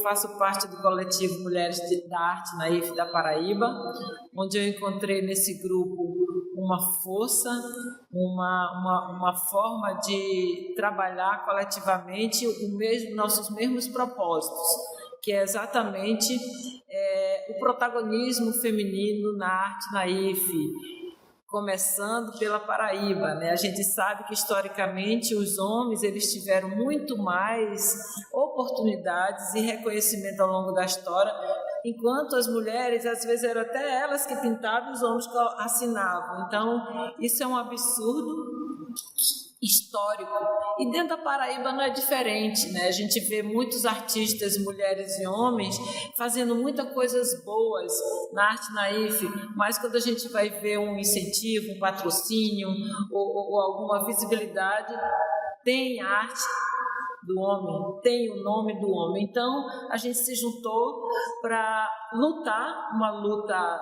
faço parte do coletivo Mulheres da Arte Naif da Paraíba, onde eu encontrei nesse grupo uma força, uma forma de trabalhar coletivamente nossos mesmos propósitos, que é exatamente o protagonismo feminino na arte naif, começando pela Paraíba, né? A gente sabe que historicamente os homens eles tiveram muito mais oportunidades e reconhecimento ao longo da história, enquanto as mulheres às vezes eram até elas que pintavam e os homens que assinavam. Então isso é um absurdo histórico, e dentro da Paraíba não é diferente, né? A gente vê muitos artistas, mulheres e homens, fazendo muitas coisas boas na arte naif, mas quando a gente vai ver um incentivo, um patrocínio ou alguma visibilidade, tem arte do homem, tem o nome do homem. Então a gente se juntou para lutar, uma luta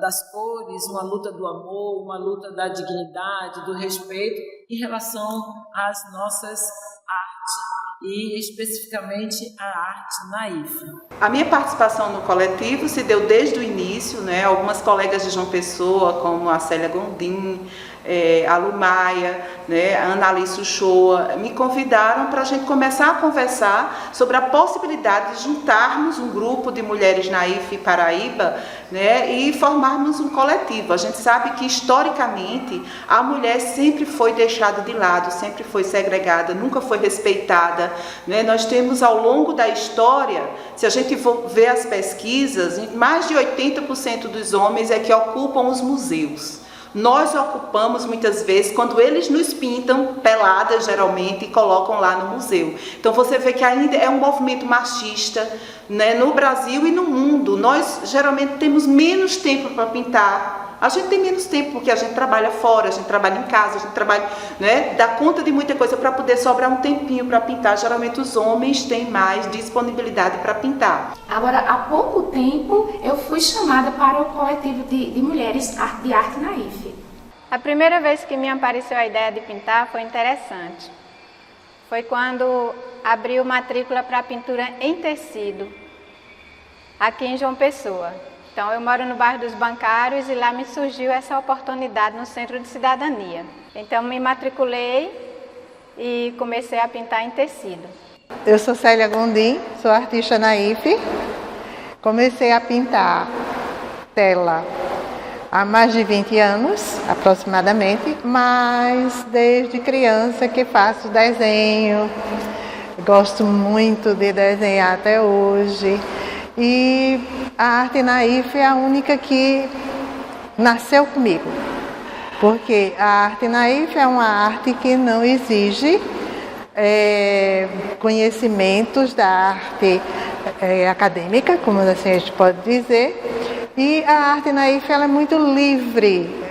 das cores, uma luta do amor, uma luta da dignidade, do respeito em relação às nossas artes e especificamente a arte naif. A minha participação no coletivo se deu desde o início, né? Algumas colegas de João Pessoa, como a Célia Gondim, a Lumaia, né, a Annalise Uchoa, me convidaram para a gente começar a conversar sobre a possibilidade de juntarmos um grupo de mulheres naif Paraíba, né, e formarmos um coletivo. A gente sabe que historicamente a mulher sempre foi deixada de lado, sempre foi segregada, nunca foi respeitada, né? Nós temos ao longo da história, se a gente for ver as pesquisas, mais de 80% dos homens é que ocupam os museus. Nós ocupamos muitas vezes quando eles nos pintam peladas, geralmente, e colocam lá no museu. Então você vê que ainda é um movimento machista, né, no Brasil e no mundo. Nós geralmente temos menos tempo para pintar. A gente tem menos tempo porque a gente trabalha fora, a gente trabalha em casa, a gente trabalha, né, dá conta de muita coisa para poder sobrar um tempinho para pintar. Geralmente os homens têm mais disponibilidade para pintar. Agora, há pouco tempo eu fui chamada para o coletivo de mulheres de arte naif. A primeira vez que me apareceu a ideia de pintar foi interessante. Foi quando abriu matrícula para pintura em tecido, aqui em João Pessoa. Então, eu moro no bairro dos Bancários e lá me surgiu essa oportunidade no Centro de Cidadania. Então, me matriculei e comecei a pintar em tecido. Eu sou Célia Gondim, sou artista naif. Comecei a pintar tela há mais de 20 anos, aproximadamente, mas desde criança que faço desenho. Gosto muito de desenhar até hoje. E a arte naif é a única que nasceu comigo, porque a arte naif é uma arte que não exige conhecimentos da arte acadêmica, como assim a gente pode dizer, e a arte naif ela é muito livre,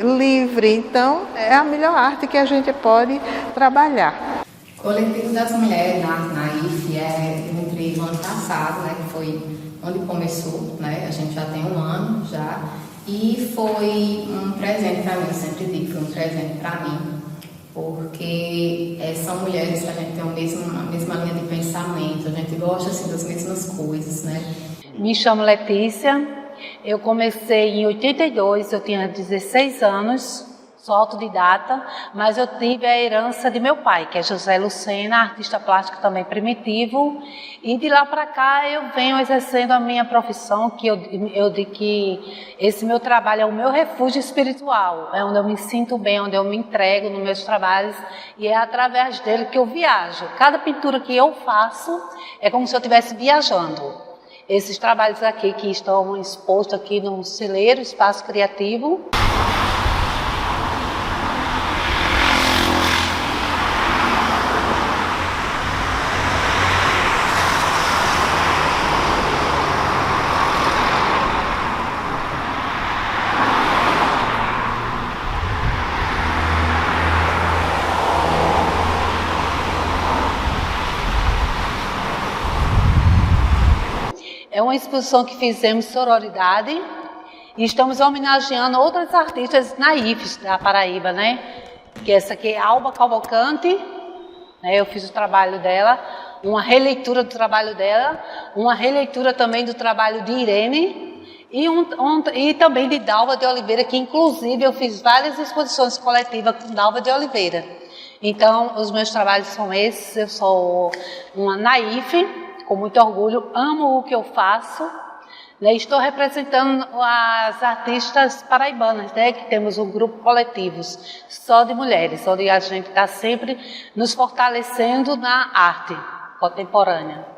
então é a melhor arte que a gente pode trabalhar. O Coletivo das Mulheres na Arte Naif eu entrei no ano passado, né, que foi onde começou, né? A gente já tem um ano já, e foi um presente para mim, eu sempre digo, foi um presente para mim, porque são mulheres que a gente tem a mesma linha de pensamento, a gente gosta assim, das mesmas coisas, né? Me chamo Letícia, eu comecei em 82, eu tinha 16 anos, sou autodidata, mas eu tive a herança de meu pai, que é José Lucena, artista plástico também primitivo, e de lá para cá eu venho exercendo a minha profissão, que eu digo que esse meu trabalho é o meu refúgio espiritual, é onde eu me sinto bem, onde eu me entrego nos meus trabalhos, e é através dele que eu viajo. Cada pintura que eu faço é como se eu estivesse viajando. Esses trabalhos aqui que estão expostos aqui no celeiro, Espaço Criativo, é uma exposição que fizemos sororidade e estamos homenageando outras artistas naifs da Paraíba, né? Que essa aqui é Alba Cavalcante, né? Eu fiz o trabalho dela. uma releitura do trabalho dela, uma releitura também do trabalho de Irene e também de Dalva de Oliveira, que inclusive eu fiz várias exposições coletivas com Dalva de Oliveira. Então, os meus trabalhos são esses. Eu sou uma naif, com muito orgulho, amo o que eu faço. Estou representando as artistas paraibanas, que temos um grupo coletivos só de mulheres, onde a gente está sempre nos fortalecendo na arte contemporânea.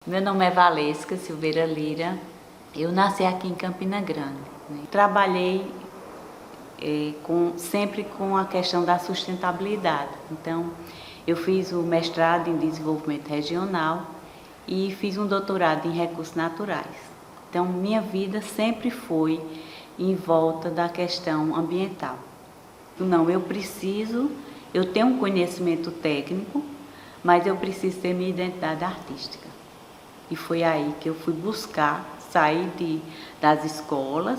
Meu nome é Valesca Silveira Lira, eu nasci aqui em Campina Grande. Trabalhei sempre com a questão da sustentabilidade. Então, eu fiz o mestrado em desenvolvimento regional e fiz um doutorado em recursos naturais. Então, minha vida sempre foi em volta da questão ambiental. Não, eu tenho um conhecimento técnico, mas eu preciso ter minha identidade artística. E foi aí que eu fui buscar, sair das escolas,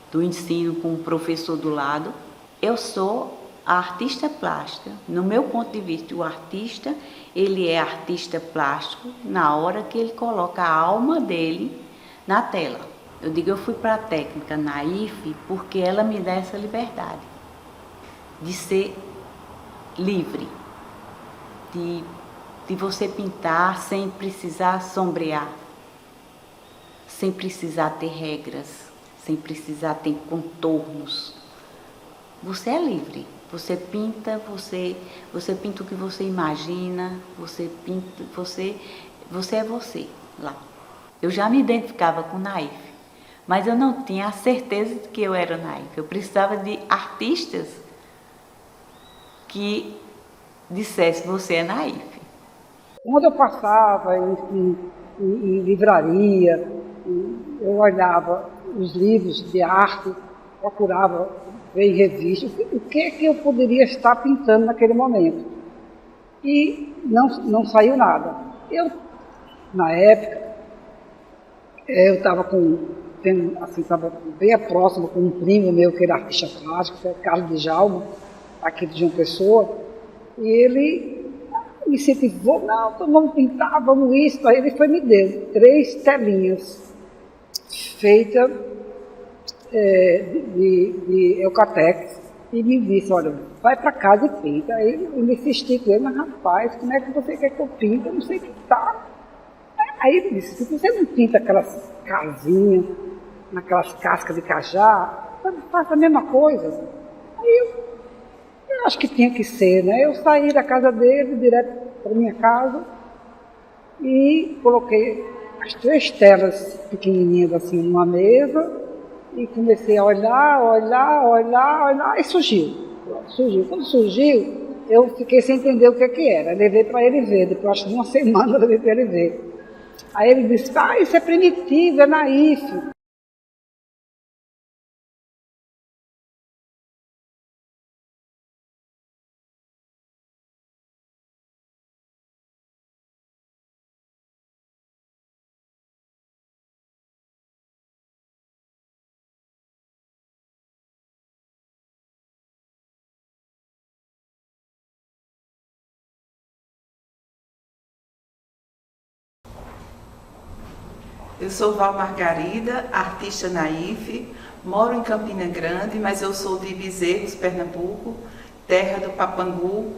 do ensino com o professor do lado. Eu sou a artista plástica. No meu ponto de vista, o artista, ele é artista plástico na hora que ele coloca a alma dele na tela. Eu digo, eu fui para a técnica naif porque ela me dá essa liberdade de ser livre, de você pintar sem precisar sombrear, sem precisar ter regras, sem precisar ter contornos. Você é livre, você pinta, você pinta o que você imagina, você é você lá. Eu já me identificava com naif, mas eu não tinha a certeza de que eu era naif. Eu precisava de artistas que dissessem, você é naif. Quando eu passava em livraria, eu olhava os livros de arte, procurava ver em revista o que é que eu poderia estar pintando naquele momento. E não saiu nada. Na época, eu estava bem próximo com um primo meu, que era artista plástico, que é Carlos Djalma, aqui de João Pessoa, e ele me incentivou, não, então vamos pintar, vamos isso. Aí ele me deu 3 telinhas feitas de Eucatex e me disse, olha, vai para casa e pinta. Aí eu me insisti com ele, mas rapaz, como é que você quer que eu pinte? Eu não sei pintar. Aí ele disse, se você não pinta aquelas casinhas, naquelas cascas de cajá, faça a mesma coisa. Aí eu acho que tinha que ser, né? Eu saí da casa dele, direto para minha casa, e coloquei as 3 telas pequenininhas assim numa mesa, e comecei a olhar, e surgiu. Quando surgiu, eu fiquei sem entender o que era. Levei para ele ver, depois acho que uma semana eu levei para ele ver. Aí ele disse, isso é primitivo, é naif. Eu sou Val Margarida, artista naif, moro em Campina Grande, mas eu sou de Bezerros, Pernambuco, terra do Papangu.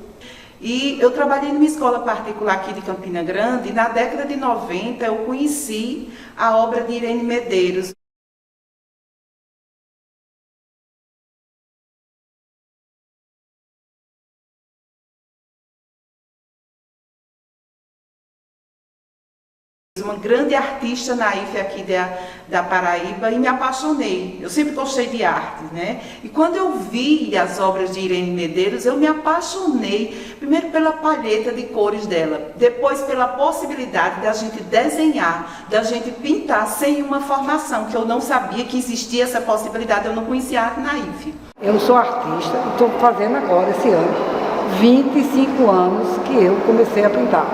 E eu trabalhei numa escola particular aqui de Campina Grande e na década de 90 eu conheci a obra de Irene Medeiros. uma grande artista naif aqui da Paraíba e me apaixonei. Eu sempre gostei de arte, né? E quando eu vi as obras de Irene Medeiros, eu me apaixonei, primeiro pela palheta de cores dela, depois pela possibilidade da gente desenhar, da gente pintar sem uma formação, que eu não sabia que existia essa possibilidade, eu não conhecia arte naif. Eu sou artista e estou fazendo agora, esse ano, 25 anos que eu comecei a pintar.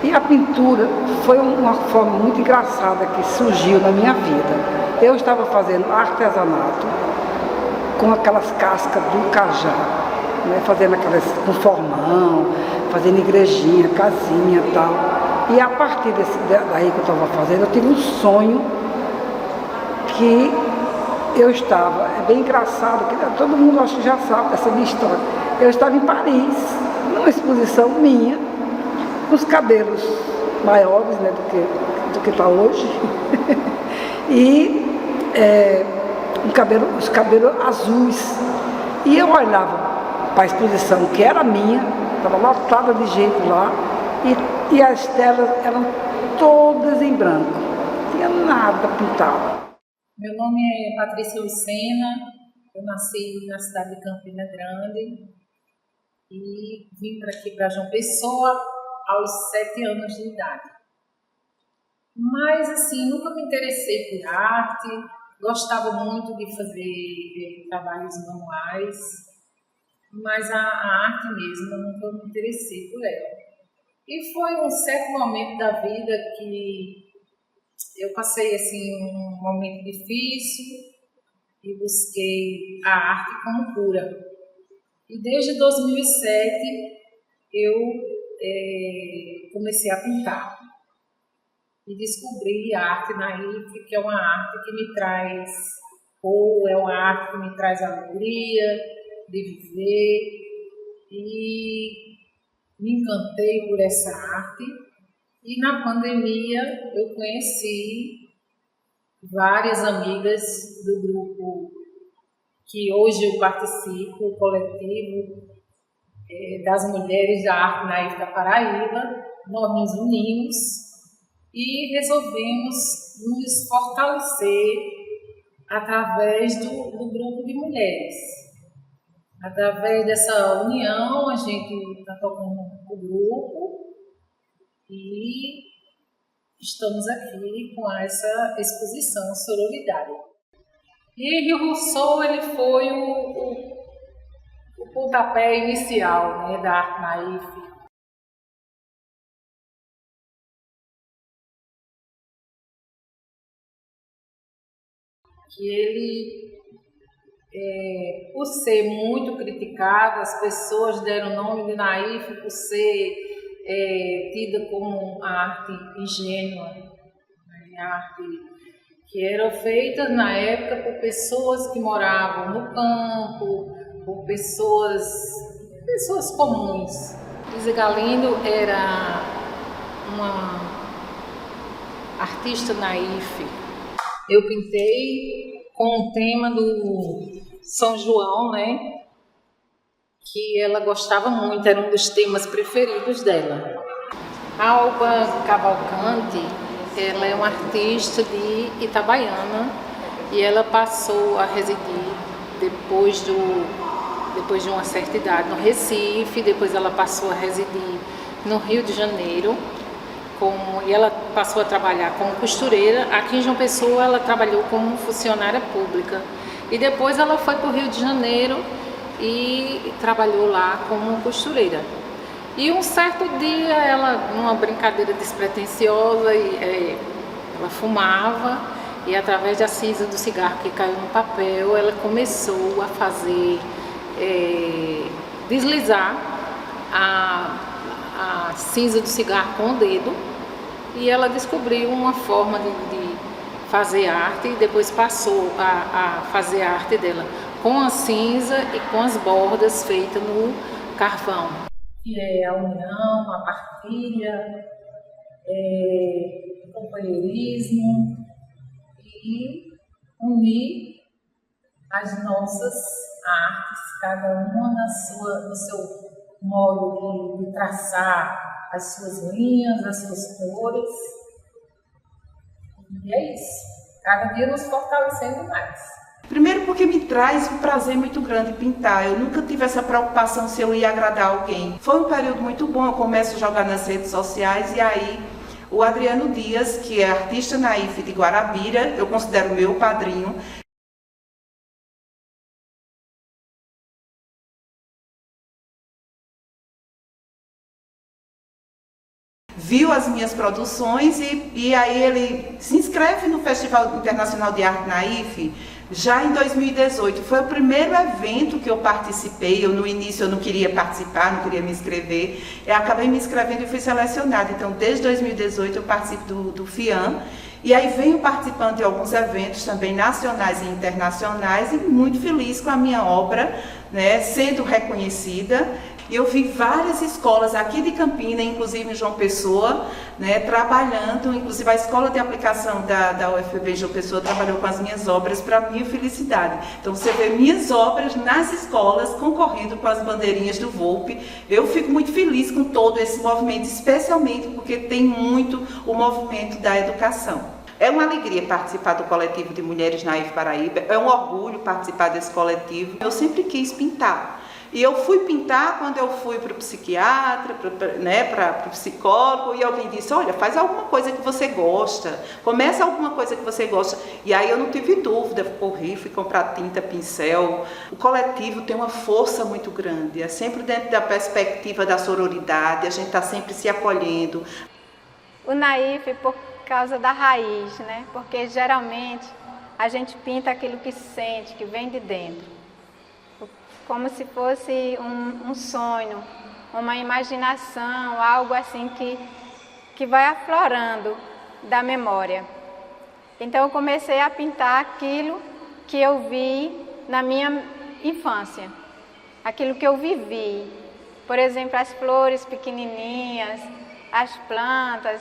E a pintura foi uma forma muito engraçada que surgiu na minha vida. Eu estava fazendo artesanato com aquelas cascas do cajá, né, fazendo aquelas com formão, fazendo igrejinha, casinha e tal. E a partir daí que eu estava fazendo, eu tive um sonho que eu estava, é bem engraçado, que todo mundo acho que já sabe dessa minha história. Eu estava em Paris, numa exposição minha, com os cabelos maiores, né, do que está hoje, e os cabelos azuis. E eu olhava para a exposição que era minha, estava lotada de gente lá, e as telas eram todas em branco, não tinha nada pintado. Meu nome é Patrícia Lucena, eu nasci na cidade de Campina Grande e vim para aqui, para João Pessoa, aos 7 anos de idade. Mas, assim, nunca me interessei por arte, gostava muito de fazer trabalhos manuais, mas a arte mesmo, eu nunca me interessei por ela. E foi um certo momento da vida que eu passei, assim, um momento difícil e busquei a arte como cura. E desde 2007 eu comecei a pintar e descobri a arte naif, que é uma arte que me traz cor, é uma arte que me traz alegria de viver, e me encantei por essa arte. E na pandemia eu conheci várias amigas do grupo que hoje eu participo, o coletivo das Mulheres da Arte Naif da Paraíba. Nós nos unimos e resolvemos nos fortalecer através do grupo de mulheres. Através dessa união, a gente está tocando o grupo e estamos aqui com essa exposição Sororidade. E Rio Rousseau, ele foi o pontapé inicial, né, da arte naif. Que ele, por ser muito criticado, as pessoas deram o nome de naif por ser tida como a arte ingênua, né, a arte que era feita na época por pessoas que moravam no campo, por pessoas comuns. Lisa Galindo era uma artista naif. Eu pintei com o tema do São João, né? Que ela gostava muito, era um dos temas preferidos dela. A Alba Cavalcante, ela é uma artista de Itabaiana e ela passou a residir depois de uma certa idade no Recife, depois ela passou a residir no Rio de Janeiro, e ela passou a trabalhar como costureira. Aqui em João Pessoa ela trabalhou como funcionária pública e depois ela foi para o Rio de Janeiro e trabalhou lá como costureira. E um certo dia ela, numa brincadeira despretensiosa, ela fumava e através da cinza do cigarro que caiu no papel, ela começou a fazer, deslizar a cinza do cigarro com o dedo, e ela descobriu uma forma de fazer arte e depois passou a fazer a arte dela com a cinza e com as bordas feitas no carvão. Que é a união, a partilha, o companheirismo e unir as nossas artes, cada uma no seu modo de traçar, as suas linhas, as suas cores. E é isso. Cada dia nos fortalecendo mais. Primeiro porque me traz um prazer muito grande pintar. Eu nunca tive essa preocupação se eu ia agradar alguém. Foi um período muito bom, eu começo a jogar nas redes sociais e aí o Adriano Dias, que é artista naif de Guarabira, eu considero meu padrinho, viu as minhas produções e aí ele se inscreve no Festival Internacional de Arte Naif já em 2018. Foi o primeiro evento que eu participei. No início eu não queria participar, não queria me inscrever. Eu acabei me inscrevendo e fui selecionada. Então, desde 2018 eu participo do FIAM. E aí venho participando de alguns eventos também nacionais e internacionais e muito feliz com a minha obra, né, sendo reconhecida. Eu vi várias escolas aqui de Campina, inclusive em João Pessoa, né, trabalhando, inclusive a escola de aplicação da UFPB João Pessoa trabalhou com as minhas obras para minha felicidade. Então você vê minhas obras nas escolas concorrendo com as bandeirinhas do Volpe. Eu fico muito feliz com todo esse movimento, especialmente porque tem muito o movimento da educação. É uma alegria participar do coletivo de Mulheres Naif Paraíba, é um orgulho participar desse coletivo. Eu sempre quis pintar. E eu fui pintar quando eu fui para o psiquiatra, para o psicólogo, e alguém disse, olha, faz alguma coisa que você gosta, começa alguma coisa que você gosta. E aí eu não tive dúvida, corri, fui comprar tinta, pincel. O coletivo tem uma força muito grande, é sempre dentro da perspectiva da sororidade, a gente está sempre se acolhendo. O naif por causa da raiz, né? Porque geralmente a gente pinta aquilo que sente, que vem de dentro. Como se fosse um sonho, uma imaginação, algo assim que vai aflorando da memória. Então eu comecei a pintar aquilo que eu vi na minha infância, aquilo que eu vivi. Por exemplo, as flores pequenininhas, as plantas,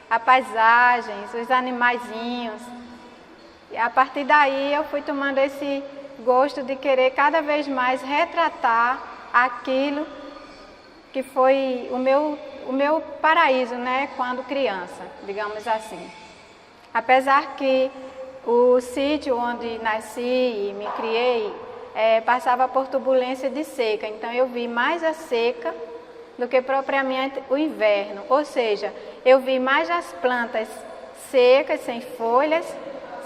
a paisagem, os animaizinhos. E a partir daí eu fui tomando esse gosto de querer cada vez mais retratar aquilo que foi o meu paraíso, né, quando criança, digamos assim. Apesar que o sítio onde nasci e me criei passava por turbulência de seca, então eu vi mais a seca do que propriamente o inverno, ou seja, eu vi mais as plantas secas, sem folhas,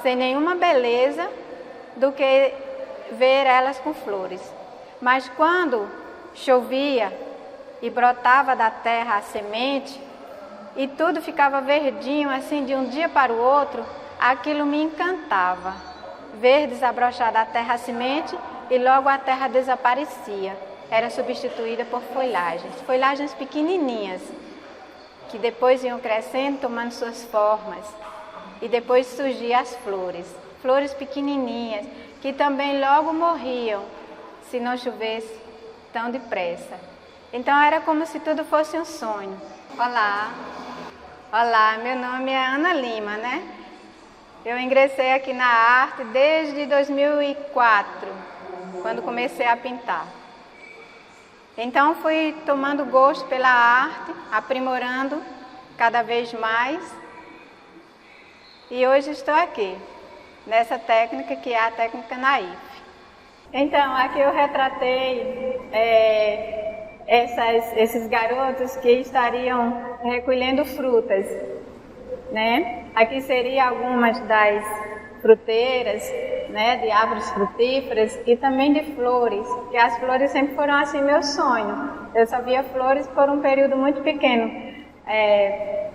sem nenhuma beleza, do que ver elas com flores. Mas quando chovia e brotava da terra a semente e tudo ficava verdinho assim de um dia para o outro, aquilo me encantava. Ver desabrochar da terra a semente e logo a terra desaparecia. Era substituída por folhagens pequenininhas, que depois iam crescendo, tomando suas formas. E depois surgiam as flores pequenininhas, que também logo morriam, se não chovesse tão depressa. Então era como se tudo fosse um sonho. Olá, meu nome é Ana Lima, né? Eu ingressei aqui na arte desde 2004, quando comecei a pintar. Então fui tomando gosto pela arte, aprimorando cada vez mais. E hoje estou aqui, nessa técnica que é a técnica naif. Então, aqui eu retratei esses garotos que estariam recolhendo frutas, né? Aqui seriam algumas das fruteiras, né, de árvores frutíferas e também de flores, que as flores sempre foram assim meu sonho. Eu só via flores por um período muito pequeno,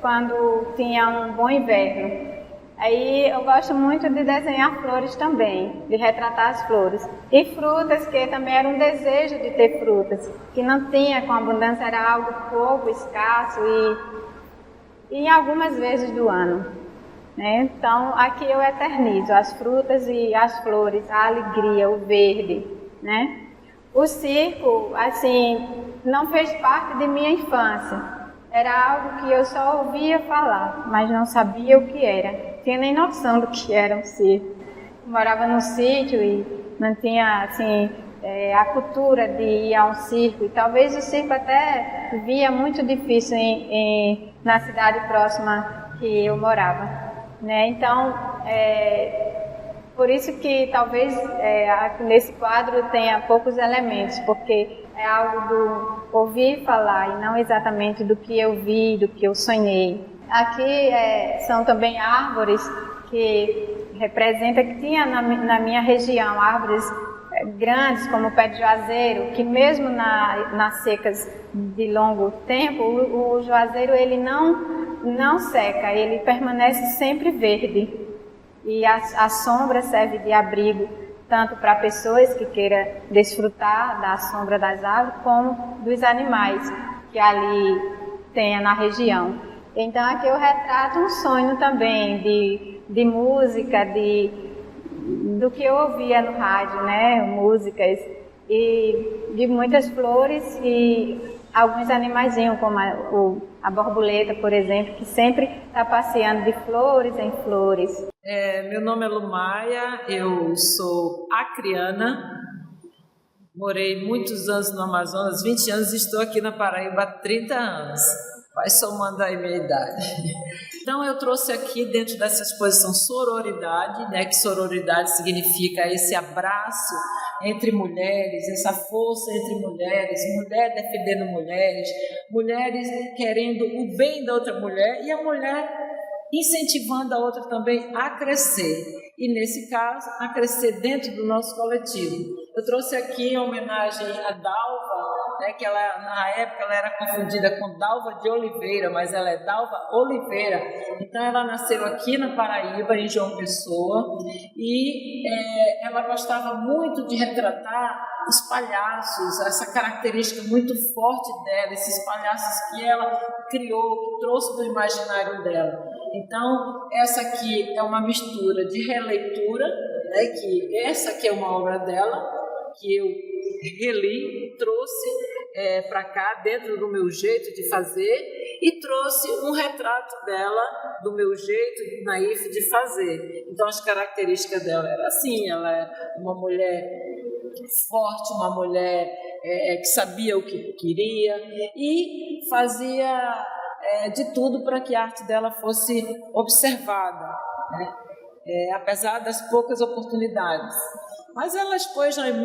quando tinha um bom inverno. Aí eu gosto muito de desenhar flores também, de retratar as flores. E frutas, que também era um desejo de ter frutas, que não tinha com abundância, era algo pouco, escasso e em algumas vezes do ano. Né? Então aqui eu eternizo as frutas e as flores, a alegria, o verde. Né? O circo, assim, não fez parte de minha infância. Era algo que eu só ouvia falar, mas não sabia o que era. Não tinha nem noção do que era um circo. Eu morava num sítio e não tinha, assim, a cultura de ir a um circo, e talvez o circo até via muito difícil na cidade próxima que eu morava, né? Então, por isso que talvez nesse quadro tenha poucos elementos, porque é algo do ouvir falar e não exatamente do que eu vi, do que eu sonhei. Aqui são também árvores que representam, que tinha na minha região, árvores grandes como o pé de juazeiro, que mesmo nas secas de longo tempo, o juazeiro ele não seca, ele permanece sempre verde. E a sombra serve de abrigo tanto para pessoas que queiram desfrutar da sombra das árvores, como dos animais que ali tenha na região. Então aqui eu retrato um sonho também de música, do que eu ouvia no rádio, né? Músicas e de muitas flores e alguns animaizinhos, como a borboleta, por exemplo, que sempre está passeando de flores em flores. Meu nome é Lumaia, eu sou acriana, morei muitos anos no Amazonas, 20 anos, e estou aqui na Paraíba há 30 anos. Vai somando aí minha idade. Então eu trouxe aqui dentro dessa exposição sororidade, né, que sororidade significa esse abraço entre mulheres, essa força entre mulheres, mulher defendendo mulheres, mulheres querendo o bem da outra mulher e a mulher incentivando a outra também a crescer. E nesse caso, a crescer dentro do nosso coletivo. Eu trouxe aqui em homenagem a Dalva, né, que ela, na época ela era confundida com Dalva de Oliveira, mas ela é Dalva Oliveira. Então ela nasceu aqui na Paraíba, em João Pessoa, e ela gostava muito de retratar os palhaços, essa característica muito forte dela, esses palhaços que ela criou, que trouxe do imaginário dela. Então, essa aqui é uma mistura de releitura, né, que essa aqui é uma obra dela, que eu reli, trouxe para cá, dentro do meu jeito de fazer, e trouxe um retrato dela, do meu jeito naif de fazer. Então, as características dela eram assim, ela é uma mulher forte, uma mulher que sabia o que queria e fazia de tudo para que a arte dela fosse observada, né? Apesar das poucas oportunidades. Mas ela expôs já em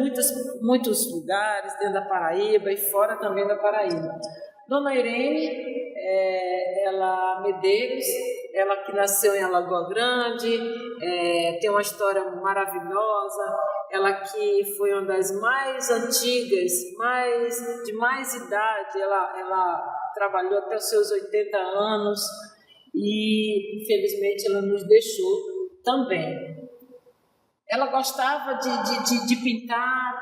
muitos lugares, dentro da Paraíba e fora também da Paraíba. Dona Irene, ela Medeiros, ela que nasceu em Alagoa Grande, tem uma história maravilhosa, ela que foi uma das mais antigas, de mais idade, ela trabalhou até os seus 80 anos e infelizmente ela nos deixou também. Ela gostava de pintar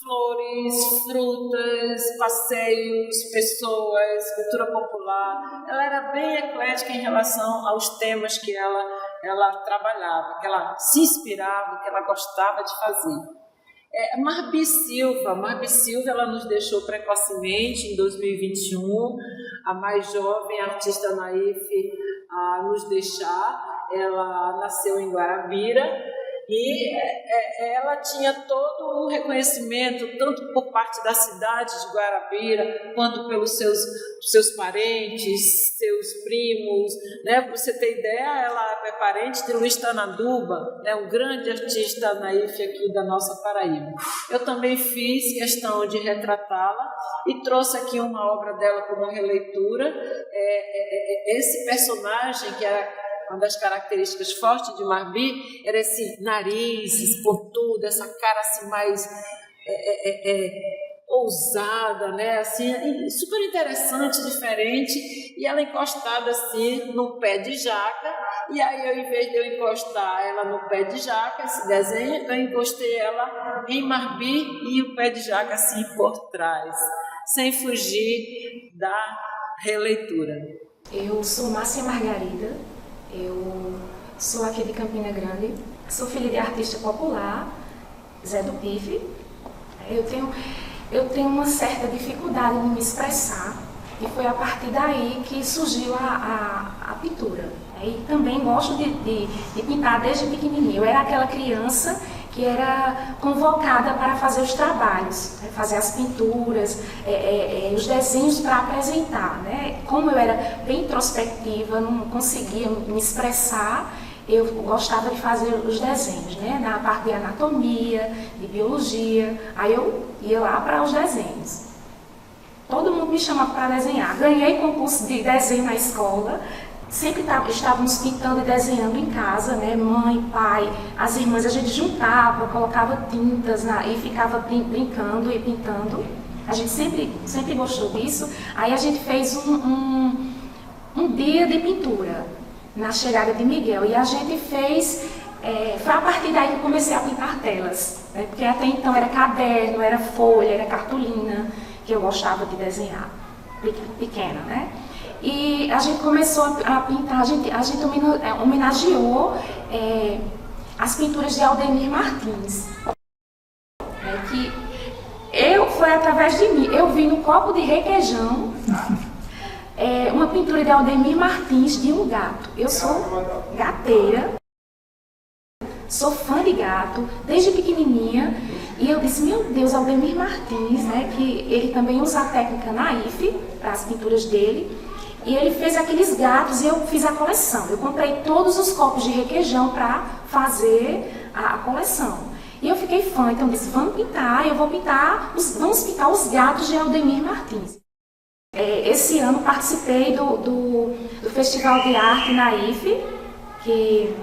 flores, frutas, passeios, pessoas, cultura popular. Ela era bem eclética em relação aos temas que ela trabalhava, que ela se inspirava, que ela gostava de fazer. Marbi Silva, ela nos deixou precocemente em 2021, a mais jovem artista naif a nos deixar. Ela nasceu em Guarabira. E ela tinha todo um reconhecimento, tanto por parte da cidade de Guarabira, quanto pelos seus parentes, seus primos, né? Para você ter ideia, ela é parente de Luiz Tanaduba, né? Um grande artista naif aqui da nossa Paraíba. Eu também fiz questão de retratá-la e trouxe aqui uma obra dela como releitura. Esse personagem que era uma das características fortes de Marbi era esse nariz pontudo, essa cara assim mais ousada, né? Assim, super interessante, diferente, e ela encostada assim no pé de jaca. E aí, ao invés de eu encostar ela no pé de jaca, esse desenho, eu encostei ela em Marbi e o pé de jaca assim por trás, sem fugir da releitura. Eu sou Márcia Margarida. Eu sou aqui de Campina Grande, sou filha de artista popular, Zé do Pife. Eu tenho uma certa dificuldade em me expressar e foi a partir daí que surgiu a pintura. E também gosto de pintar desde pequenininha. Eu era aquela criança que era convocada para fazer os trabalhos, né, fazer as pinturas, os desenhos para apresentar, né? Como eu era bem introspectiva, não conseguia me expressar, eu gostava de fazer os desenhos, né? Na parte de anatomia, de biologia, aí eu ia lá para os desenhos. Todo mundo me chamava para desenhar. Ganhei concurso de desenho na escola, sempre estávamos pintando e desenhando em casa, né? Mãe, pai, as irmãs, a gente juntava, colocava tintas e ficava brincando e pintando. A gente sempre gostou disso. Aí a gente fez um dia de pintura na chegada de Miguel, e a gente fez, foi a partir daí que eu comecei a pintar telas, né? Porque até então era caderno, era folha, era cartolina, que eu gostava de desenhar, pequena, né? E a gente começou a pintar, a gente homenageou as pinturas de Aldemir Martins, que foi através de mim, eu vi no copo de requeijão, uma pintura de Aldemir Martins de um gato. Eu sou gateira, sou fã de gato, desde pequenininha, e eu disse, meu Deus, Aldemir Martins, né, que ele também usa a técnica naif para as pinturas dele, e ele fez aqueles gatos e eu fiz a coleção. Eu comprei todos os copos de requeijão para fazer a coleção. E eu fiquei fã, então eu disse, vamos pintar os gatos de Aldemir Martins. Esse ano participei do Festival de Arte Naif, que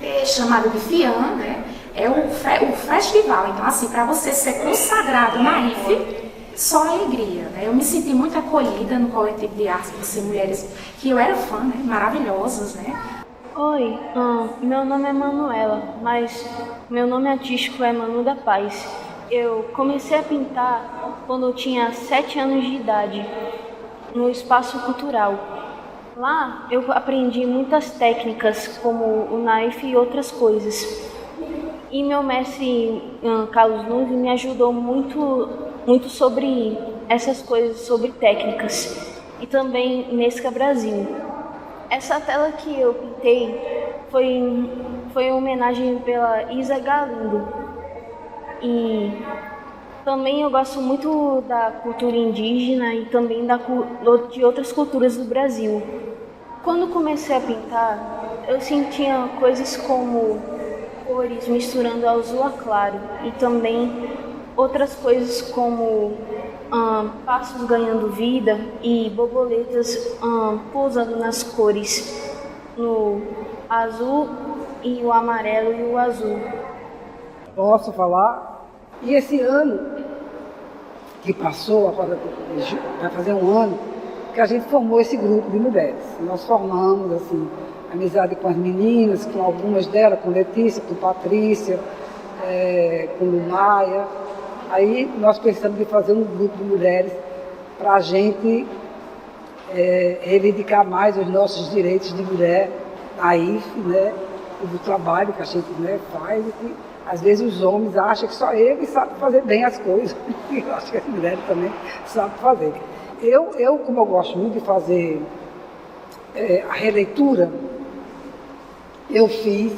é chamado de FIAN, né? É o festival. Então, assim, para você ser consagrado Naif, só alegria, né? Eu me senti muito acolhida no coletivo de arte por ser mulheres que eu era fã, né? Maravilhosas, né? Oi, meu nome é Manuela, mas meu nome artístico é Manu da Paz. Eu comecei a pintar quando eu tinha 7 anos de idade, no espaço cultural. Lá eu aprendi muitas técnicas, como o naif e outras coisas. E meu mestre, Carlos Nunes, me ajudou muito sobre essas coisas, sobre técnicas. E também Nesca Brasil. Essa tela que eu pintei foi em homenagem pela Isa Galindo. E também eu gosto muito da cultura indígena e também de outras culturas do Brasil. Quando comecei a pintar, eu sentia coisas como cores misturando azul a claro e também outras coisas como pássaros ganhando vida e borboletas pousando nas cores, no azul e o amarelo e o azul. Posso falar? E esse ano que passou, agora vai fazer um ano, que a gente formou esse grupo de mulheres. Nós formamos, assim, amizade com as meninas, com algumas delas, com Letícia, com Patrícia, com Lumaia. Aí nós pensamos em fazer um grupo de mulheres para a gente reivindicar mais os nossos direitos de mulher, naif, né, e do trabalho que a gente, né, faz. E às vezes os homens acham que só eles sabem fazer bem as coisas. Eu acho que as mulheres também sabem fazer. Eu, como eu gosto muito de fazer a releitura, eu fiz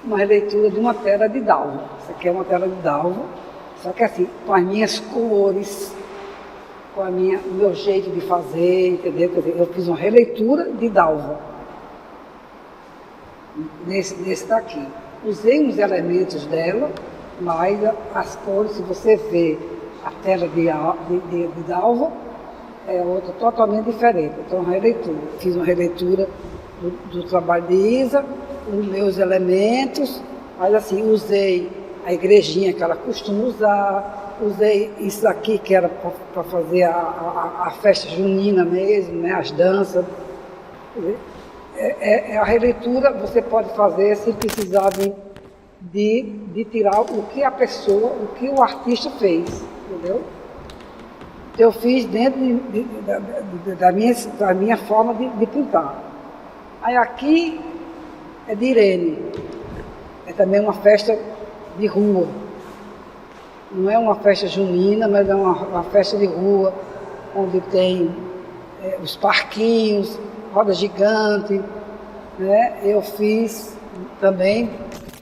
uma releitura de uma tela de Dalva. Essa aqui é uma tela de Dalva, só que assim, com as minhas cores, com o meu jeito de fazer, entendeu? Quer dizer, eu fiz uma releitura de Dalva, nesse daqui. Usei os elementos dela, mas as cores, se você vê a tela de Dalva, é outra totalmente diferente. Então, uma releitura. Fiz uma releitura do trabalho de Isa, os meus elementos, mas assim, usei a igrejinha que ela costuma usar, usei isso aqui que era para fazer a festa junina mesmo, né, as danças. A releitura você pode fazer sem precisar de tirar o que a pessoa, o que o artista fez, entendeu? Eu fiz dentro da minha forma de pintar. Aí aqui é de Irene, é também uma festa de rua. Não é uma festa junina, mas é uma festa de rua, onde tem os parquinhos, roda gigante, né? Eu fiz também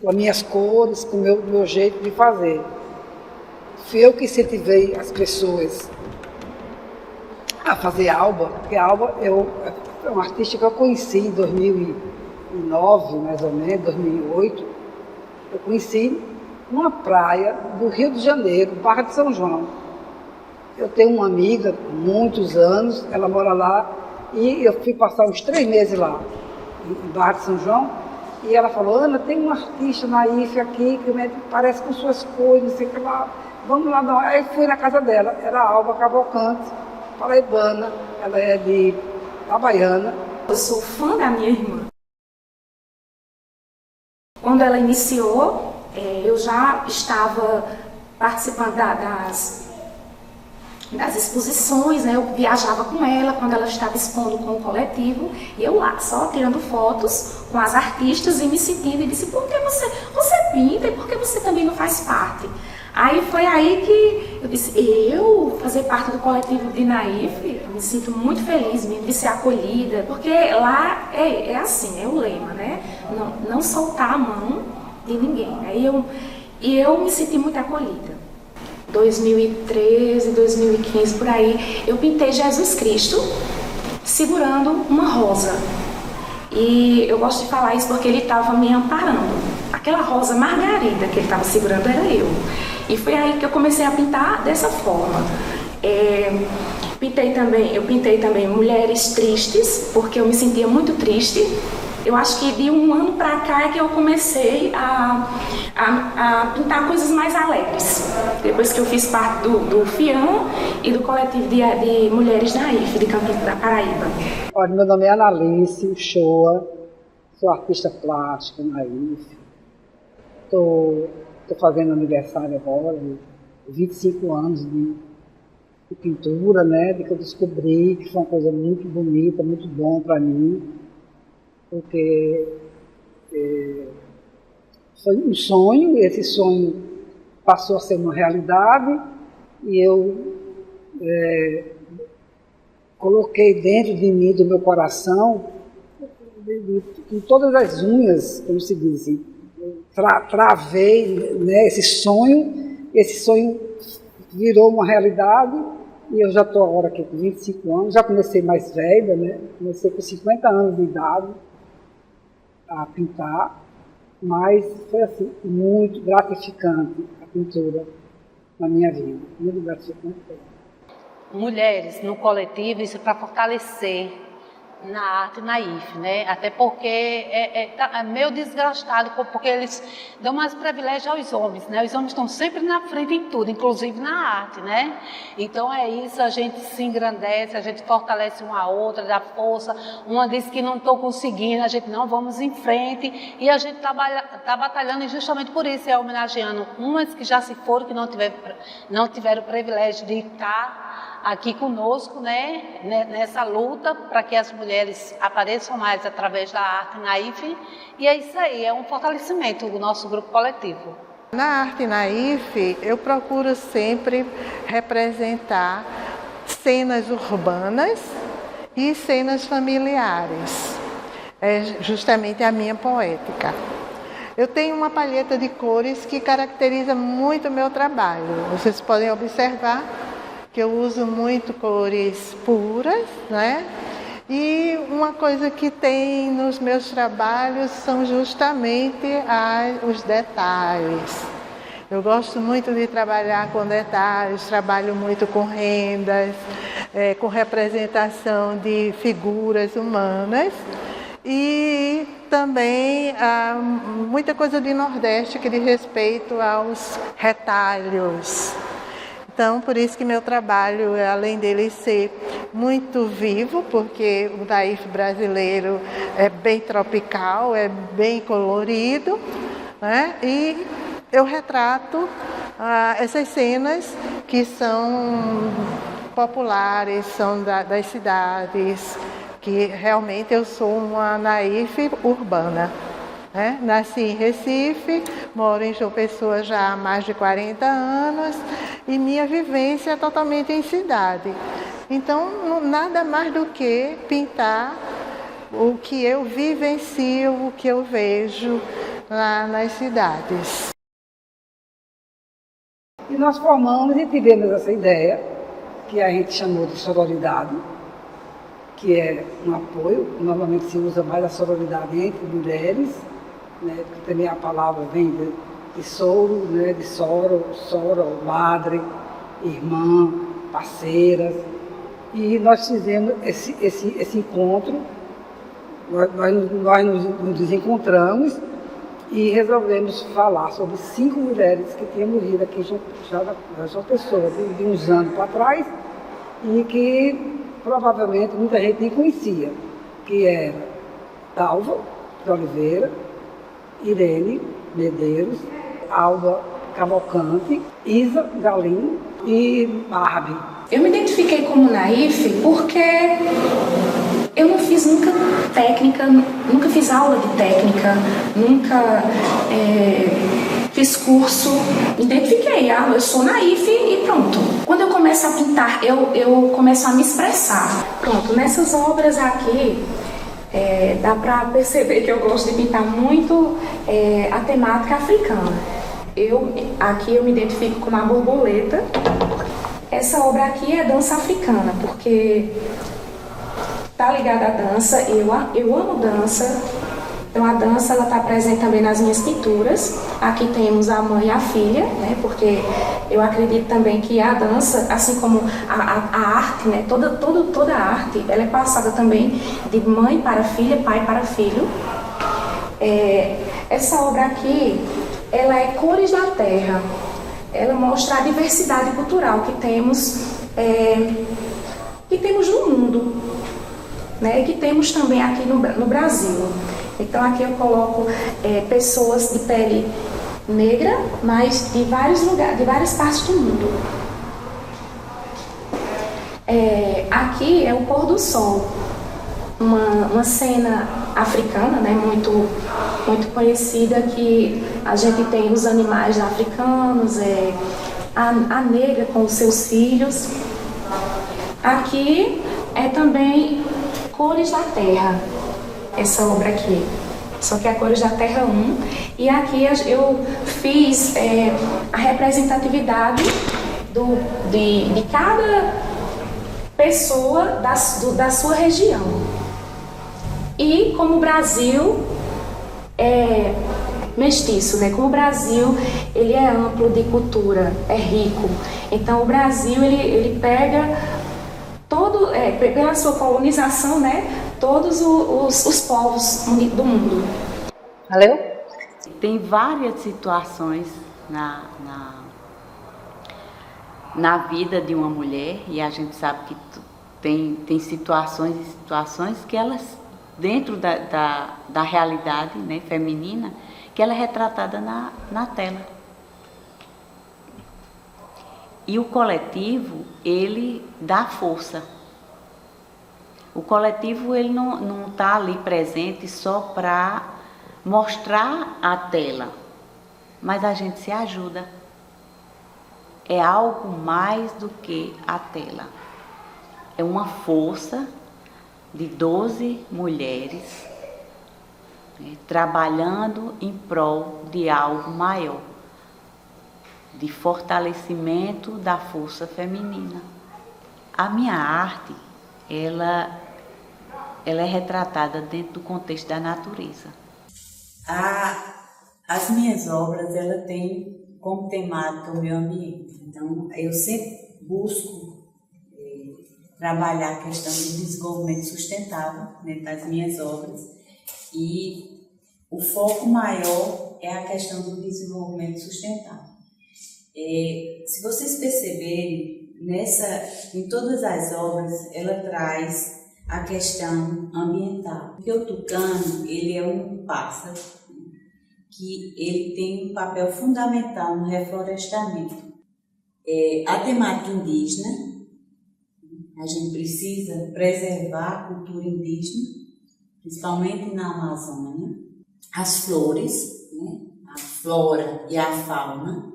com as minhas cores, com o meu jeito de fazer. Fui eu que incentivei as pessoas a fazer Alba, porque a Alba é uma artista que eu conheci em 2009, mais ou menos, 2008. Eu conheci numa praia do Rio de Janeiro, Barra de São João. Eu tenho uma amiga, muitos anos, ela mora lá, e eu fui passar uns 3 meses lá, em Barra de São João, e ela falou: Ana, tem uma artista Naif aqui, que parece com suas cores, não sei o que lá, vamos lá. Não. Aí fui na casa dela, era a Alba Cavalcante, paraibana, ela é de Itabaiana. Eu sou fã da minha irmã. Quando ela iniciou, eu já estava participando das exposições, né? Eu viajava com ela quando ela estava expondo com o coletivo, e eu lá, só tirando fotos com as artistas e me sentindo, e disse: por que você pinta e por que você também não faz parte? Aí foi aí que eu disse: eu fazer parte do coletivo de Naif, eu me sinto muito feliz mesmo de ser acolhida, porque lá é assim, é o lema, né? Não soltar a mão de ninguém. Aí eu me senti muito acolhida. 2013, 2015, por aí, eu pintei Jesus Cristo segurando uma rosa. E eu gosto de falar isso porque ele estava me amparando. Aquela rosa margarida que ele estava segurando era eu. E foi aí que eu comecei a pintar dessa forma. Eu pintei também mulheres tristes, porque eu me sentia muito triste. Eu acho que de um ano para cá é que eu comecei a pintar coisas mais alegres. Depois que eu fiz parte do FIAM e do coletivo de mulheres Naif, de Campos da Paraíba. Olha, meu nome é Analice Uchoa, sou artista plástica Naif. Estou fazendo aniversário agora, 25 anos de pintura, né? De que eu descobri que foi uma coisa muito bonita, muito bom para mim. Porque foi um sonho, esse sonho passou a ser uma realidade, e eu coloquei dentro de mim, do meu coração, com todas as unhas, como se diz, travei, né, esse sonho virou uma realidade, e eu já estou agora aqui com 25 anos, já comecei mais velha, né? Comecei com 50 anos de idade a pintar, mas foi assim, muito gratificante a pintura na minha vida, muito gratificante. Mulheres no coletivo, isso é para fortalecer na arte Naif, né? Até porque é meio desgastado, porque eles dão mais privilégio aos homens, né? Os homens estão sempre na frente em tudo, inclusive na arte, né? Então é isso, a gente se engrandece, a gente fortalece uma a outra, dá força. Uma diz que não estou conseguindo, a gente não, vamos em frente, e a gente está batalhando, e justamente por isso homenageando umas que já se foram, que não tiveram o privilégio de estar aqui conosco, né, nessa luta para que as mulheres apareçam mais através da arte Naif, e é isso aí, é um fortalecimento do nosso grupo coletivo. Na arte Naif, eu procuro sempre representar cenas urbanas e cenas familiares, é justamente a minha poética. Eu tenho uma palheta de cores que caracteriza muito o meu trabalho, vocês podem observar que eu uso muito cores puras, né? E uma coisa que tem nos meus trabalhos são justamente os detalhes. Eu gosto muito de trabalhar com detalhes, trabalho muito com rendas, com representação de figuras humanas e também muita coisa de Nordeste que diz respeito aos retalhos. Então, por isso que meu trabalho, além dele ser muito vivo, porque o Naif brasileiro é bem tropical, é bem colorido, né? E eu retrato essas cenas que são populares, são das cidades, que realmente eu sou uma Naif urbana. Nasci em Recife, moro em João Pessoa já há mais de 40 anos e minha vivência é totalmente em cidade. Então, nada mais do que pintar o que eu vivencio, o que eu vejo lá nas cidades. E nós formamos e tivemos essa ideia, que a gente chamou de sororidade, que é um apoio. Normalmente se usa mais a sororidade entre mulheres, né, porque também a palavra vem de soro, né, de soro, madre, irmã, parceiras. E nós fizemos esse encontro, nós nos encontramos e resolvemos falar sobre 5 mulheres que tinham morrido aqui já João Pessoa, de uns anos para trás, e que provavelmente muita gente nem conhecia, que era Dalva de Oliveira, Irene Medeiros, Alba Cavalcante, Isa Galim e Barbie. Eu me identifiquei como Naif porque eu não fiz nunca técnica, nunca fiz aula de técnica, nunca fiz curso. Identifiquei, eu sou Naif e pronto. Quando eu começo a pintar, eu começo a me expressar. Pronto, nessas obras aqui, dá para perceber que eu gosto de pintar muito a temática africana. Aqui eu me identifico como a borboleta. Essa obra aqui é dança africana, porque está ligada à dança, eu amo dança, então a dança está presente também nas minhas pinturas. Aqui temos a mãe e a filha, né, porque eu acredito também que a dança, assim como a arte, né, toda a arte, ela é passada também de mãe para filha, pai para filho. Essa obra aqui, ela é Cores da Terra. Ela mostra a diversidade cultural que temos no mundo, né? E que temos também aqui no Brasil. Então aqui eu coloco pessoas de pele negra, mas de vários lugares, de várias partes do mundo. Aqui é o pôr do sol, uma cena africana, né? Muito conhecida, que a gente tem os animais africanos, a negra com os seus filhos. Aqui é também Cores da Terra, essa obra aqui, só que é Cores da Terra 1, e aqui eu fiz a representatividade de cada pessoa da sua região. E como o Brasil é mestiço, né? Como o Brasil ele é amplo de cultura, é rico. Então o Brasil ele pega pela sua colonização, né? Todos os povos do mundo. Valeu? Tem várias situações na vida de uma mulher, e a gente sabe que tem situações e situações que elas, dentro da realidade, né, feminina, que ela é retratada na tela. E o coletivo, ele dá força. O coletivo, ele não está ali presente só para mostrar a tela, mas a gente se ajuda. É algo mais do que a tela. É uma força de 12 mulheres, né, trabalhando em prol de algo maior, de fortalecimento da força feminina. A minha arte, ela é retratada dentro do contexto da natureza. As minhas obras, ela tem como temática o meio ambiente. Então, eu sempre busco trabalhar a questão do desenvolvimento sustentável dentro das minhas obras, e o foco maior é a questão do desenvolvimento sustentável. Se vocês perceberem, em todas as obras, ela traz a questão ambiental. Porque o tucano, ele é um pássaro que ele tem um papel fundamental no reflorestamento. A temática indígena, a gente precisa preservar a cultura indígena, principalmente na Amazônia. As flores, né, a flora e a fauna,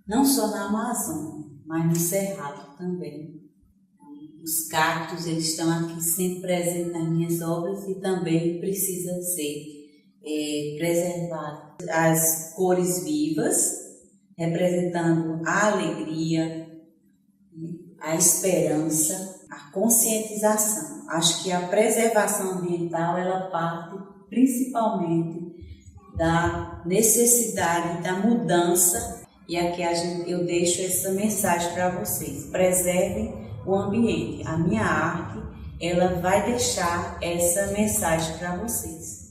não só na Amazônia, mas no Cerrado também. Os cactos, eles estão aqui sempre presentes nas minhas obras, e também precisa ser preservar as cores vivas, representando a alegria, a esperança, a conscientização. Acho que a preservação ambiental ela parte principalmente da necessidade da mudança, e aqui eu deixo essa mensagem para vocês: preservem o ambiente. A minha arte ela vai deixar essa mensagem para vocês.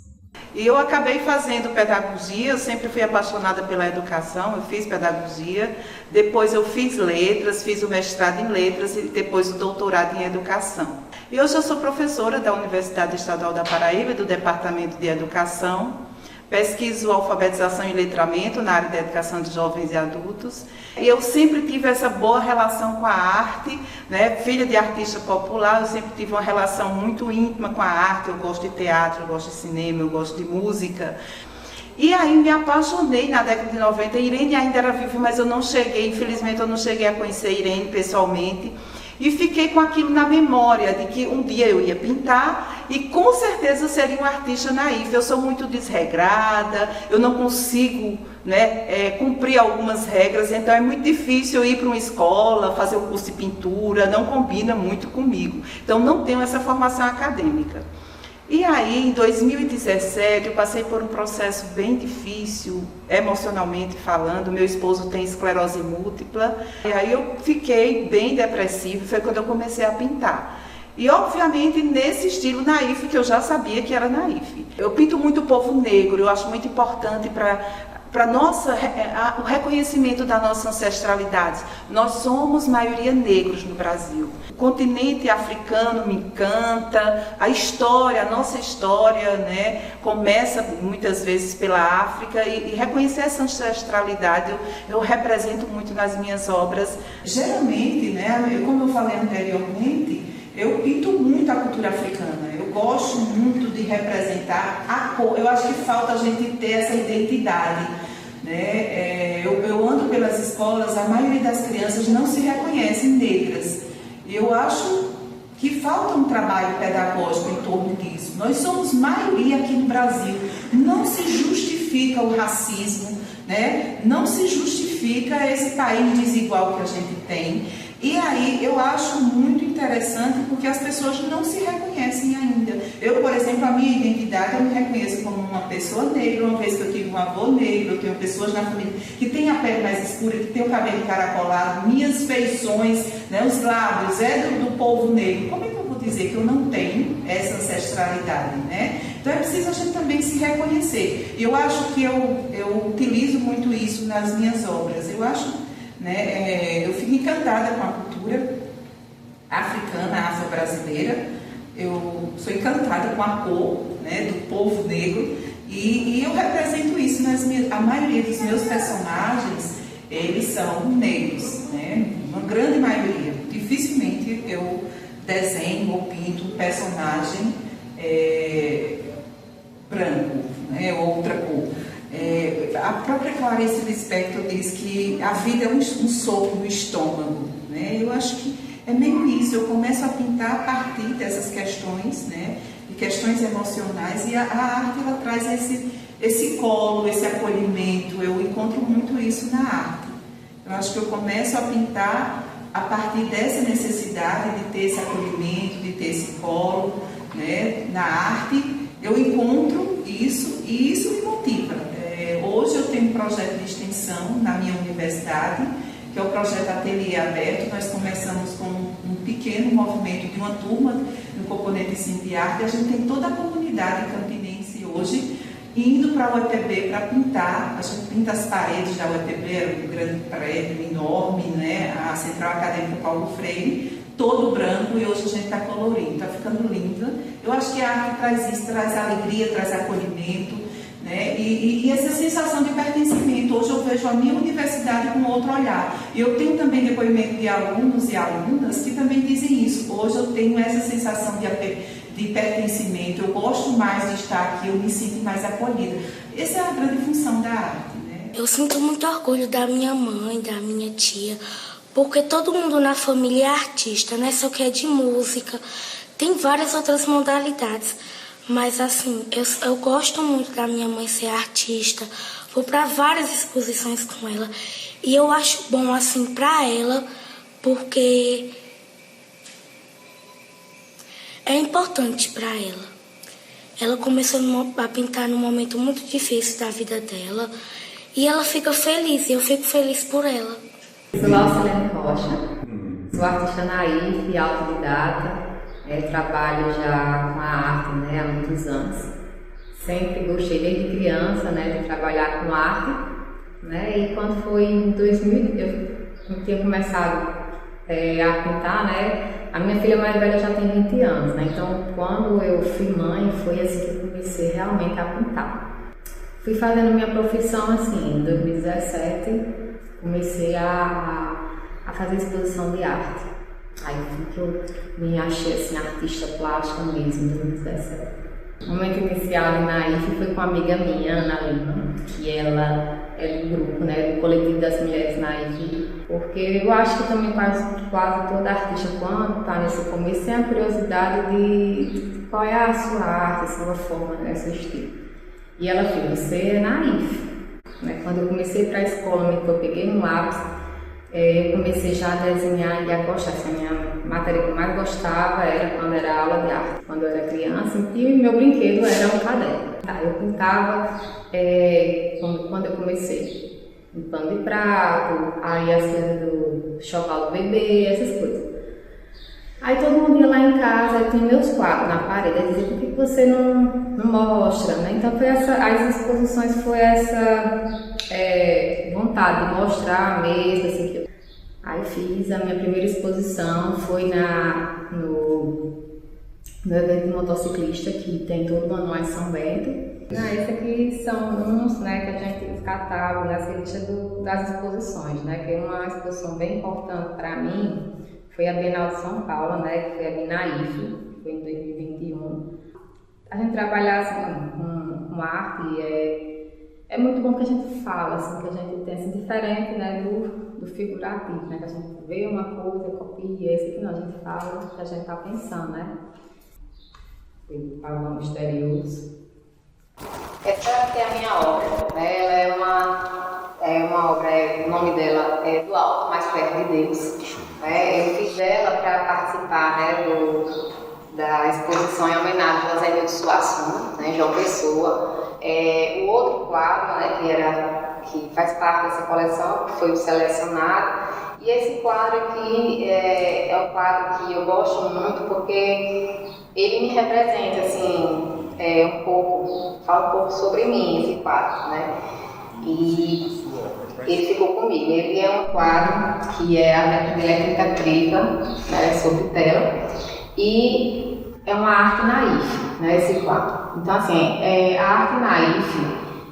E eu acabei fazendo pedagogia, eu sempre fui apaixonada pela educação, eu fiz pedagogia, depois eu fiz letras, fiz o mestrado em letras e depois o doutorado em educação. E hoje eu sou professora da Universidade Estadual da Paraíba, do Departamento de Educação, pesquiso alfabetização e letramento na área da educação de jovens e adultos. E eu sempre tive essa boa relação com a arte, né? Filha de artista popular, eu sempre tive uma relação muito íntima com a arte. Eu gosto de teatro, eu gosto de cinema, eu gosto de música. E aí me apaixonei na década de 90. Irene ainda era viva, mas eu não cheguei, infelizmente eu não cheguei a conhecer Irene pessoalmente. E fiquei com aquilo na memória, de que um dia eu ia pintar e com certeza eu seria uma artista naif. Eu sou muito desregrada, eu não consigo, né, cumprir algumas regras, então é muito difícil eu ir para uma escola, fazer o curso de pintura, não combina muito comigo. Então não tenho essa formação acadêmica. E aí, em 2017, eu passei por um processo bem difícil, emocionalmente falando. Meu esposo tem esclerose múltipla. E aí eu fiquei bem depressiva, foi quando eu comecei a pintar. E, obviamente, nesse estilo naif, que eu já sabia que era naif. Eu pinto muito o povo negro, eu acho muito importante o reconhecimento da nossa ancestralidade. Nós somos maioria negros no Brasil. O continente africano me encanta, a história, a nossa história, né, começa muitas vezes pela África e reconhecer essa ancestralidade eu represento muito nas minhas obras. Geralmente, né, como eu falei anteriormente, eu pinto muito a cultura africana, eu gosto muito de representar a cor. Eu acho que falta a gente ter essa identidade, né? Eu ando pelas escolas, a maioria das crianças não se reconhecem negras. Eu acho que falta um trabalho pedagógico em torno disso. Nós somos maioria aqui no Brasil, não se justifica o racismo, né? Não se justifica esse país desigual que a gente tem. E aí eu acho muito interessante porque as pessoas não se reconhecem ainda. Eu, por exemplo, a minha identidade, eu me reconheço como uma pessoa negra, uma vez que eu tive um avô negro, eu tenho pessoas na família que têm a pele mais escura, que tem o cabelo encaracolado, minhas feições, né, os lábios, do povo negro. Como é que eu vou dizer que eu não tenho essa ancestralidade, né? Então é preciso a gente também se reconhecer. E eu acho que eu utilizo muito isso nas minhas obras. Eu acho... eu fico encantada com a cultura africana, afro-brasileira. Eu sou encantada com a cor, né, do povo negro e eu represento isso a maioria dos meus personagens, eles são negros, né, uma grande maioria. Dificilmente eu desenho ou pinto um personagem branco, né, ou outra cor. A própria Clarice Lispector diz que a vida é um sopro no estômago, né? Eu acho que é meio isso. Eu começo a pintar a partir dessas questões, né? De questões emocionais, e a arte ela traz esse colo, esse acolhimento. Eu encontro muito isso na arte. Eu acho que eu começo a pintar a partir dessa necessidade de ter esse acolhimento, de ter esse colo, né? Na arte eu encontro isso e isso me motiva. Hoje eu tenho um projeto de extensão na minha universidade, que é o projeto Ateliê Aberto. Nós começamos com um pequeno movimento de uma turma no componente Ensino de Arte. A gente tem toda a comunidade campinense hoje indo para a UEPB para pintar. A gente pinta as paredes da UEPB, era um grande prédio enorme, né? A Central Acadêmica Paulo Freire, todo branco, e hoje a gente está colorindo, está ficando linda. Eu acho que a arte traz isso, traz alegria, traz acolhimento, né? E essa sensação de pertencimento. Hoje eu vejo a minha universidade com outro olhar. E eu tenho também depoimento de alunos e alunas que também dizem isso. Hoje eu tenho essa sensação de pertencimento. Eu gosto mais de estar aqui, eu me sinto mais acolhida. Essa é a grande função da arte, né? Eu sinto muito orgulho da minha mãe, da minha tia, porque todo mundo na família é artista, não é só que é de música. Tem várias outras modalidades. Mas assim, eu gosto muito da minha mãe ser artista. Vou para várias exposições com ela. E eu acho bom assim para ela, porque é importante para ela. Ela começou a pintar num momento muito difícil da vida dela. E ela fica feliz, e eu fico feliz por ela. Sou Lausilene Rocha, sou artista naif e autodidata. Trabalho já com a arte, né, há muitos anos. Sempre gostei desde criança, né, de trabalhar com arte, né, e quando foi em 2000 eu tinha começado a pintar, né, a minha filha mais velha já tem 20 anos, né, então quando eu fui mãe foi assim que eu comecei realmente a pintar. Fui fazendo minha profissão assim, em 2017 comecei a fazer exposição de arte. Aí que eu me achei assim, artista plástica mesmo, em 2017. O momento inicial na IFE foi com uma amiga minha, Ana Lima, que ela é do grupo, né, do coletivo das mulheres na IFE, porque eu acho que também quase toda artista, quando está nesse começo, tem a curiosidade de qual é a sua arte, a sua forma, né, seu estilo. E ela fez, você é na IFE. Né? Quando eu comecei para a escola, eu peguei um lápis, eu comecei já a desenhar e a gostar. Assim, a minha matéria que eu mais gostava era quando era aula de arte, quando eu era criança, e meu brinquedo era um caderno. Eu pintava quando eu comecei, um pano de prato, aí as coisas do choval do bebê, essas coisas. Aí todo mundo ia lá em casa, eu tinha meus quadros na parede, eu dizia, por que você não mostra, né? Então foi as exposições foi essa vontade de mostrar mesmo, assim, que aí fiz a minha primeira exposição, foi no evento de motociclista, que tem todo o ano lá em São Bento. Esse aqui são uns, né, que a gente catava nessa lista das exposições, né, que é uma exposição bem importante para mim, foi a Bienal de São Paulo, né, que foi a Binaif, foi em 2021. A gente trabalhar assim, com arte é muito bom que a gente fala, assim, que a gente tem assim, diferente, né, do figurativo, né, que a gente vê uma coisa, copia, esse aqui não, a gente fala o que a gente está pensando, né. Foi algo misterioso. Essa aqui é a minha obra, né, ela é uma obra, o nome dela é Do Alto, Mais Perto de Deus. Eu fiz ela para participar, né, da exposição em homenagem a José Nildo Suassuna, né, João Pessoa. O outro quadro, né, que faz parte dessa coleção, que foi o selecionado. E esse quadro aqui é um quadro que eu gosto muito porque ele me representa, assim, fala um pouco sobre mim, esse quadro, né? E ele ficou comigo. Ele é um quadro que é a elétrica tripa, né, sobre tela, e é uma arte naif, né, esse quadro. Então, assim, a arte naif,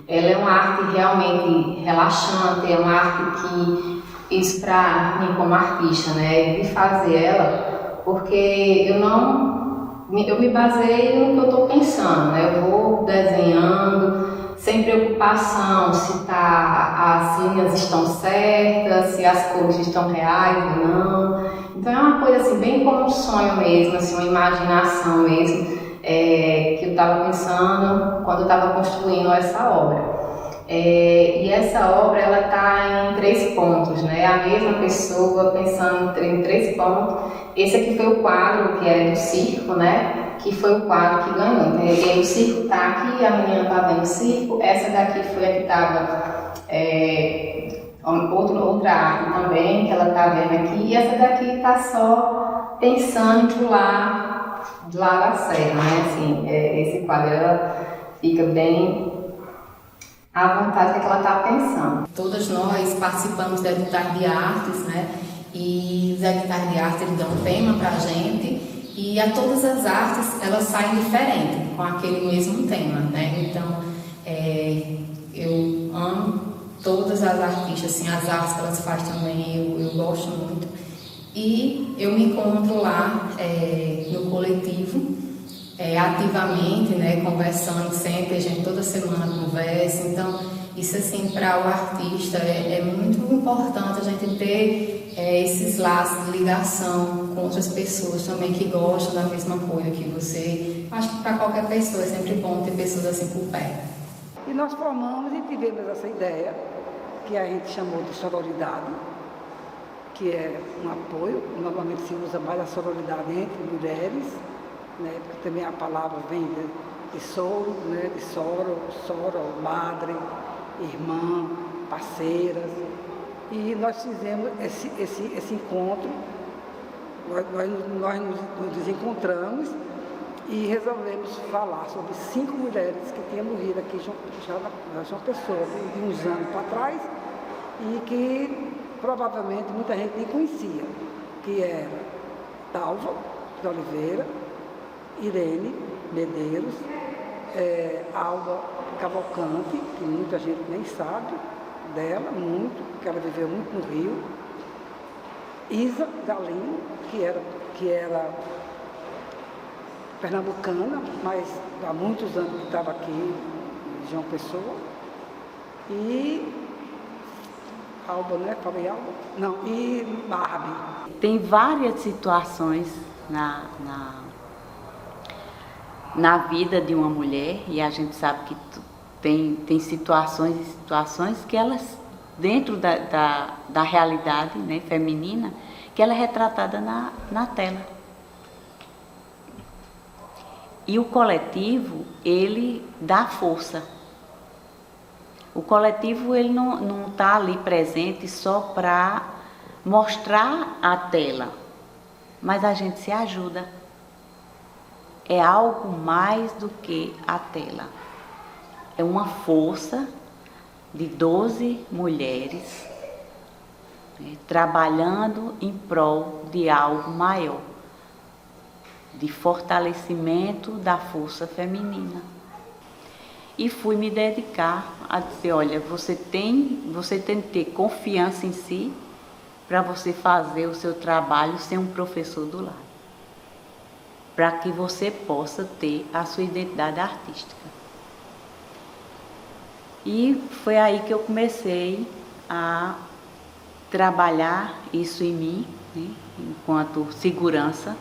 ela é uma arte realmente relaxante, é uma arte que, isso para mim como artista, né, de fazer ela, porque eu me baseio no que eu estou pensando, né, eu vou desenhando, sem preocupação se as linhas estão certas, se as cores estão reais ou não. Então é uma coisa assim, bem como um sonho mesmo, assim, uma imaginação mesmo, que eu estava pensando quando eu estava construindo essa obra. E essa obra ela está em 3 pontos, né? A mesma pessoa pensando em 3 pontos. Esse aqui foi o quadro que é do circo, né? Que foi o quadro que ganhou. Então, o circo está aqui, a menina está vendo o circo. Essa daqui foi a que estava outra arte também, que ela está vendo aqui. E essa daqui está só pensando em pular de lá da serra, né? Assim, esse quadro ela fica bem à vontade do que ela está pensando. Todas nós participamos da Editar de Artes, né? E os Editar de Artes eles dão um tema para a gente. E a todas as artes, elas saem diferentes, com aquele mesmo tema, né? Então, eu amo todas as artistas, assim, as artes que elas fazem também, eu gosto muito. E eu me encontro lá no coletivo, ativamente, né? Conversando sempre, a gente toda semana conversa. Então, isso, assim, para o artista é muito importante a gente ter esses laços de ligação com outras pessoas também que gostam da mesma coisa que você. Acho que para qualquer pessoa é sempre bom ter pessoas assim por perto. E nós formamos e tivemos essa ideia, que a gente chamou de sororidade, que é um apoio. Normalmente se usa mais a sororidade entre mulheres, né, porque também a palavra vem de soro, né, de soro, madre, irmã, parceiras. E nós fizemos esse encontro, nós nos desencontramos e resolvemos falar sobre 5 mulheres que tinham morrido aqui já na João Pessoa, de uns anos para trás, e que provavelmente muita gente nem conhecia, que era Dalva de Oliveira, Irene Medeiros, Alba Cavalcante, que muita gente nem sabe dela, porque ela viveu muito no Rio, Isa Galinho, que era pernambucana, mas há muitos anos que estava aqui em João Pessoa, e Alba, né? Falei Alba? Não, e Barbie. Tem várias situações na vida de uma mulher, e a gente sabe que tem situações que elas, dentro da realidade, né, feminina, que ela é retratada na tela. E o coletivo, ele dá força. O coletivo, ele não está ali presente só para mostrar a tela, mas a gente se ajuda. É algo mais do que a tela. É uma força de 12 mulheres, né, trabalhando em prol de algo maior, de fortalecimento da força feminina. E fui me dedicar a dizer, olha, você tem que ter confiança em si para você fazer o seu trabalho sem um professor do lado, para que você possa ter a sua identidade artística. E foi aí que eu comecei a trabalhar isso em mim, né, enquanto segurança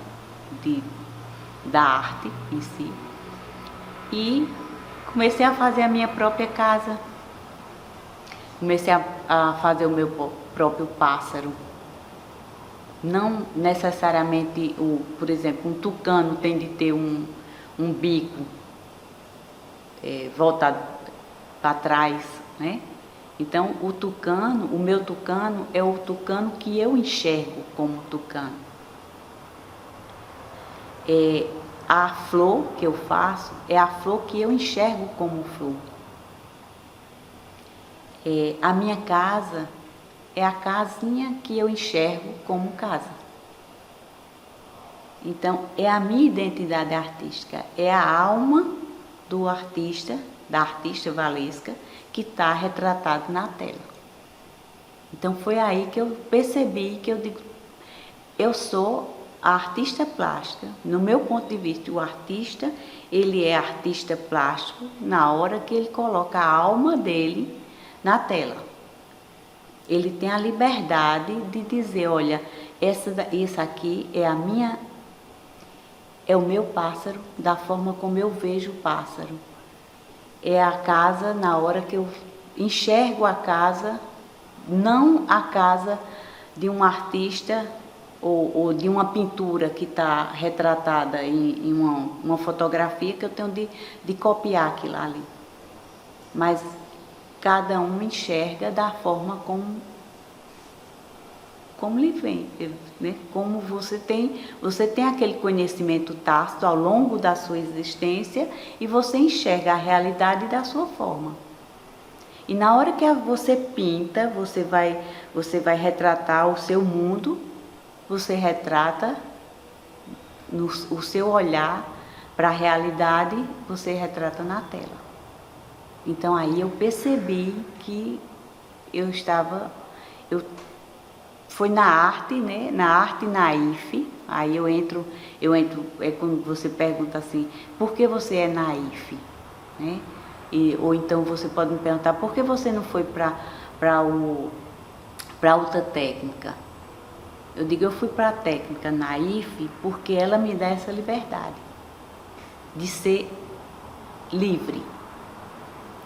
da arte em si. E comecei a fazer a minha própria casa. Comecei a fazer o meu próprio pássaro. Não necessariamente, por exemplo, um tucano tem de ter um bico voltado para trás, né? Então, o meu tucano é o tucano que eu enxergo como tucano. A flor que eu faço é a flor que eu enxergo como flor. A minha casa é a casinha que eu enxergo como casa. Então, é a minha identidade artística, é a alma do artista, da artista Valesca, que está retratado na tela. Então, foi aí que eu percebi que eu digo, eu sou a artista plástica. No meu ponto de vista, o artista, ele é artista plástico na hora que ele coloca a alma dele na tela. Ele tem a liberdade de dizer, olha, isso aqui é o meu pássaro, da forma como eu vejo o pássaro. É a casa na hora que eu enxergo a casa, não a casa de um artista ou de uma pintura que está retratada em uma fotografia que eu tenho de copiar aquilo ali. Mas cada um enxerga da forma como lhe vem, né? Como você tem aquele conhecimento tácito ao longo da sua existência e você enxerga a realidade da sua forma. E na hora que você pinta, você vai retratar o seu mundo, você retrata o seu olhar para a realidade, você retrata na tela. Então aí eu percebi que foi na arte, né? Na arte naif. Aí eu entro, é quando você pergunta assim, por que você é naif? Né? Ou então você pode me perguntar, por que você não foi para outra técnica? Eu digo, eu fui para a técnica Naif porque ela me dá essa liberdade de ser livre,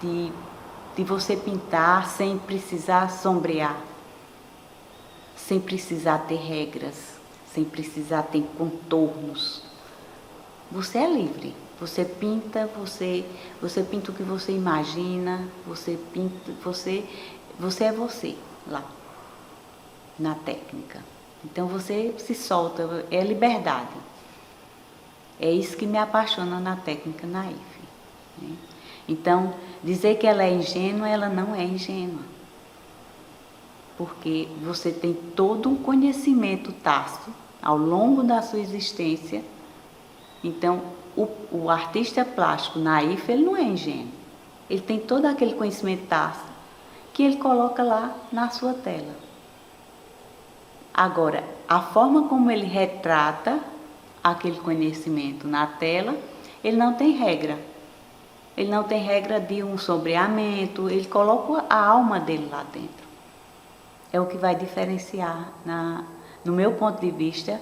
de você pintar sem precisar sombrear, sem precisar ter regras, sem precisar ter contornos. Você é livre, você pinta, você pinta o que você imagina, você pinta, você é você lá, na técnica. Então você se solta, é liberdade. É isso que me apaixona na técnica Naif, né? Então, dizer que ela é ingênua, ela não é ingênua. Porque você tem todo um conhecimento tácito ao longo da sua existência. Então, o artista plástico Naif, ele não é ingênuo. Ele tem todo aquele conhecimento tácito que ele coloca lá na sua tela. Agora, a forma como ele retrata aquele conhecimento na tela, ele não tem regra. Ele não tem regra de um sombreamento, ele coloca a alma dele lá dentro. É o que vai diferenciar, no meu ponto de vista,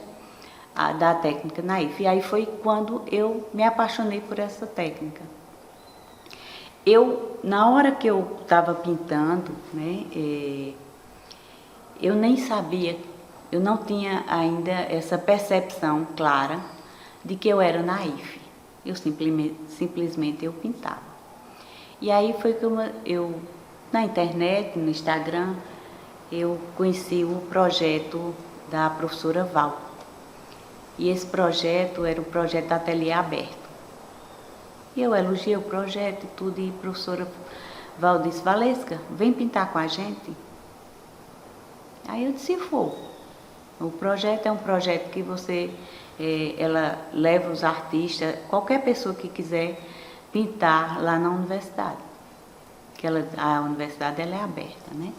da técnica Naif. E aí foi quando eu me apaixonei por essa técnica. Na hora que eu estava pintando, né, eu nem sabia, eu não tinha ainda essa percepção clara de que eu era Naif. Eu simplesmente eu pintava. E aí foi que eu na internet, no Instagram, eu conheci o projeto da professora Val. E esse projeto era o projeto Ateliê Aberto. E eu elogiei o projeto e tudo, e a professora Val disse, Valesca, vem pintar com a gente. Aí eu disse, vou. O projeto é um projeto que ela leva os artistas, qualquer pessoa que quiser pintar lá na universidade. A universidade ela é aberta, né?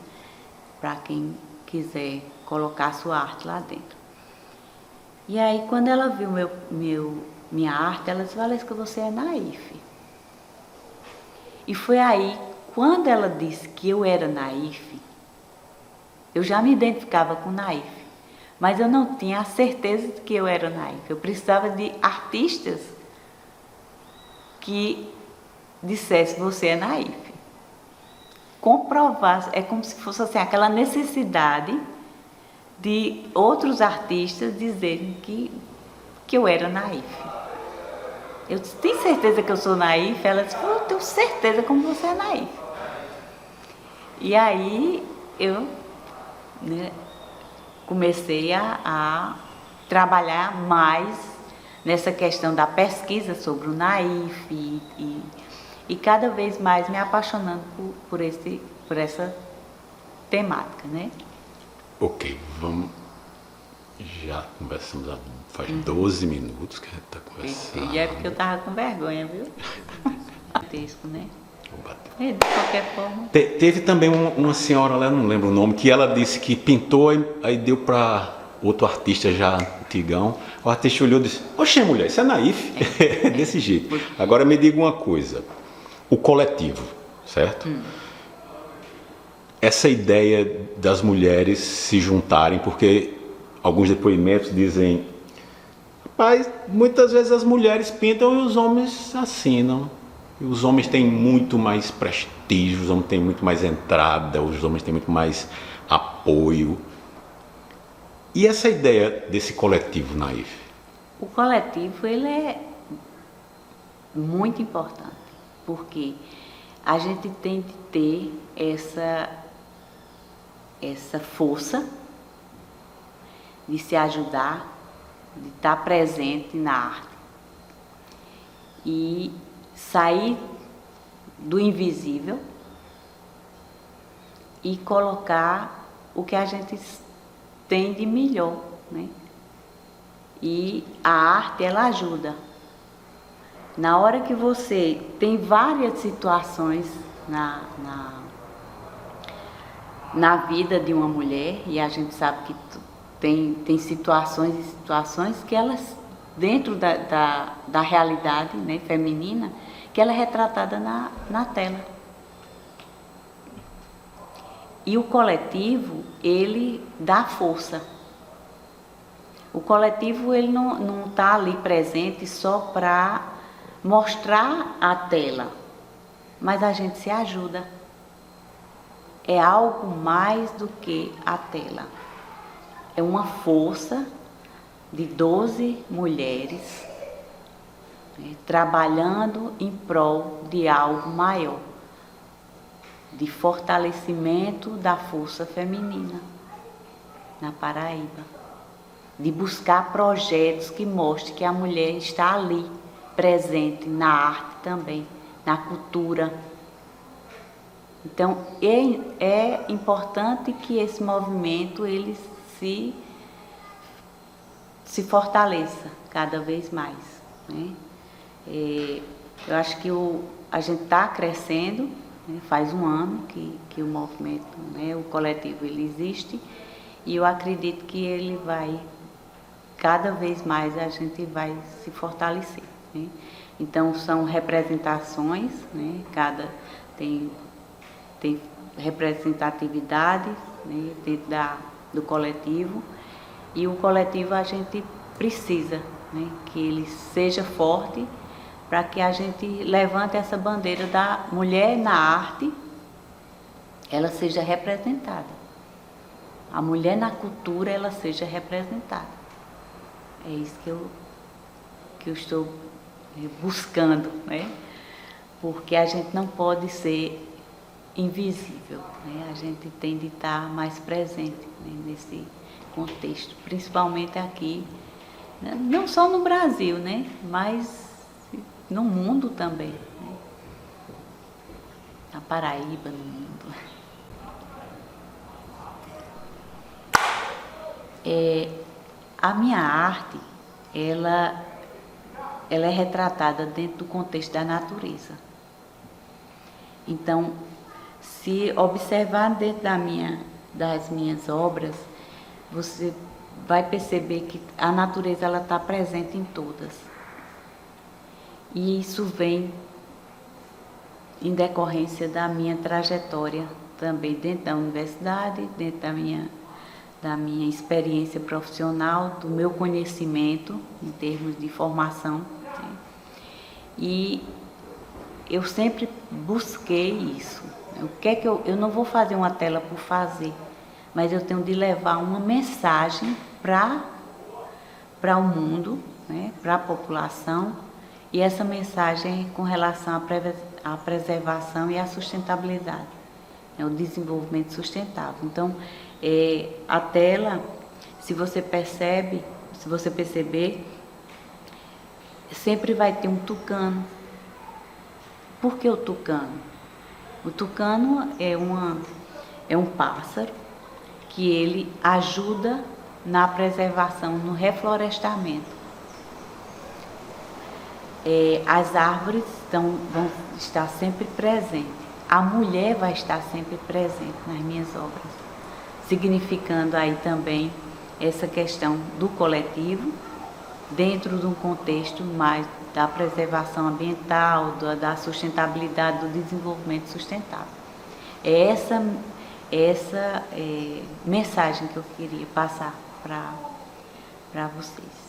Para quem quiser colocar a sua arte lá dentro. E aí, quando ela viu minha arte, ela disse, Valesca, você é Naif. E foi aí, quando ela disse que eu era Naif, eu já me identificava com Naif, mas eu não tinha a certeza de que eu era Naif. Eu precisava de artistas que dissessem, você é Naif. Comprovar, é como se fosse assim, aquela necessidade de outros artistas dizerem que eu era Naif. Eu disse, tem certeza que eu sou Naif? Ela disse, eu tenho certeza como você é Naif. E aí eu comecei a trabalhar mais nessa questão da pesquisa sobre o Naif e cada vez mais me apaixonando por essa temática, né? Ok, vamos. Já conversamos faz 12 minutos que a gente está conversando. E é porque eu estava com vergonha, viu? Texto, né? De qualquer forma. Teve também uma senhora lá, não lembro o nome, que ela disse que pintou, aí deu para outro artista já antigão. O artista olhou e disse, oxe, mulher, isso é Naif. Desse jeito. Agora me diga uma coisa, o coletivo, certo? Essa ideia das mulheres se juntarem, porque alguns depoimentos dizem, rapaz, muitas vezes as mulheres pintam e os homens assinam. E os homens têm muito mais prestígio, os homens têm muito mais entrada, os homens têm muito mais apoio. E essa ideia desse coletivo, Naif? O coletivo, ele é muito importante, porque a gente tem de ter essa força de se ajudar, de estar presente na arte e sair do invisível e colocar o que a gente tem de melhor, né? E a arte, ela ajuda. Na hora que você tem várias situações na vida de uma mulher, e a gente sabe que tem situações e situações que elas, dentro da realidade, né, feminina, que ela é retratada na tela. E o coletivo, ele dá força. O coletivo ele não está ali presente só para mostrar a tela, mas a gente se ajuda. É algo mais do que a tela. É uma força de 12 mulheres, né, trabalhando em prol de algo maior, de fortalecimento da força feminina na Paraíba. De buscar projetos que mostrem que a mulher está ali, presente na arte também, na cultura. Então, é importante que esse movimento ele se fortaleça cada vez mais, né? Eu acho que a gente está crescendo, né? Faz um ano que o movimento, né? O coletivo ele existe, e eu acredito que ele vai, cada vez mais a gente vai se fortalecer, né? Então são representações, né? Tem representatividade, né? Dentro do coletivo, e o coletivo a gente precisa, né? Que ele seja forte para que a gente levante essa bandeira da mulher na arte, ela seja representada. A mulher na cultura ela seja representada. É isso que eu estou buscando, né? Porque a gente não pode ser invisível, né? A gente tem de estar mais presente, né, nesse contexto, principalmente aqui, né? Não só no Brasil, né? Mas no mundo também, né? Na Paraíba, no mundo. A minha arte, ela é retratada dentro do contexto da natureza. Então, se observar dentro das minhas obras, você vai perceber que a natureza ela está presente em todas. E isso vem em decorrência da minha trajetória também dentro da universidade, dentro da minha experiência profissional, do meu conhecimento em termos de formação, né? E eu sempre busquei isso. O que é que eu não vou fazer uma tela por fazer, mas eu tenho de levar uma mensagem para o mundo, né? Para a população, e essa mensagem é com relação à preservação e à sustentabilidade, é o desenvolvimento sustentável. Então, a tela, se você perceber, sempre vai ter um tucano. Por que o tucano? O tucano é um pássaro que ele ajuda na preservação, no reflorestamento. As árvores vão estar sempre presentes. A mulher vai estar sempre presente nas minhas obras, significando aí também essa questão do coletivo, dentro de um contexto mais da preservação ambiental, da sustentabilidade, do desenvolvimento sustentável. É essa mensagem que eu queria passar para vocês.